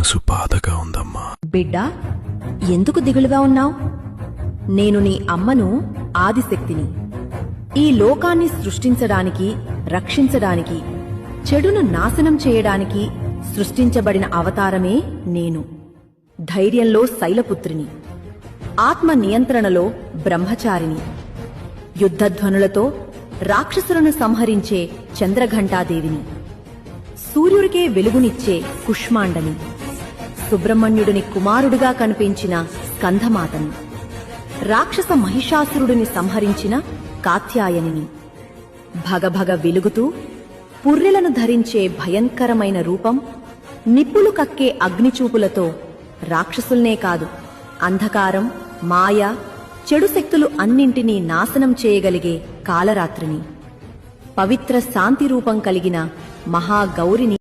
మనసు బాధగా ఉందమ్మా. బిడ్డా, ఎందుకు దిగులుగా ఉన్నావు? నేను నీ అమ్మను, ఆదిశక్తిని. ఈ లోకాన్ని సృష్టించడానికి, రక్షించడానికి, చెడును నాశనం చేయడానికి సృష్టించబడిన అవతారమే నేను. ధైర్యంలో శైలపుత్రిని, ఆత్మ నియంత్రణలో బ్రహ్మచారిని, యుద్ధధ్వనులతో రాక్షసులను సంహరించే చంద్రఘంటాదేవిని, సూర్యుడికే వెలుగునిచ్చే కుష్మాండని, సుబ్రహ్మణ్యుడిని కుమారుడిగా కనిపించిన స్కంధమాతని, రాక్షస మహిషాసురుడిని సంహరించిన కాత్యాయనిని, భగభగ వెలుగుతూ పుర్రెలను ధరించే భయంకరమైన రూపం, నిప్పులు కక్కే అగ్నిచూపులతో రాక్షసుల్నే కాదు, అంధకారం, మాయ, చెడు శక్తులు అన్నింటినీ నాశనం చేయగలిగే కాలరాత్రిని, పవిత్ర శాంతి రూపం కలిగిన మహాగౌరిని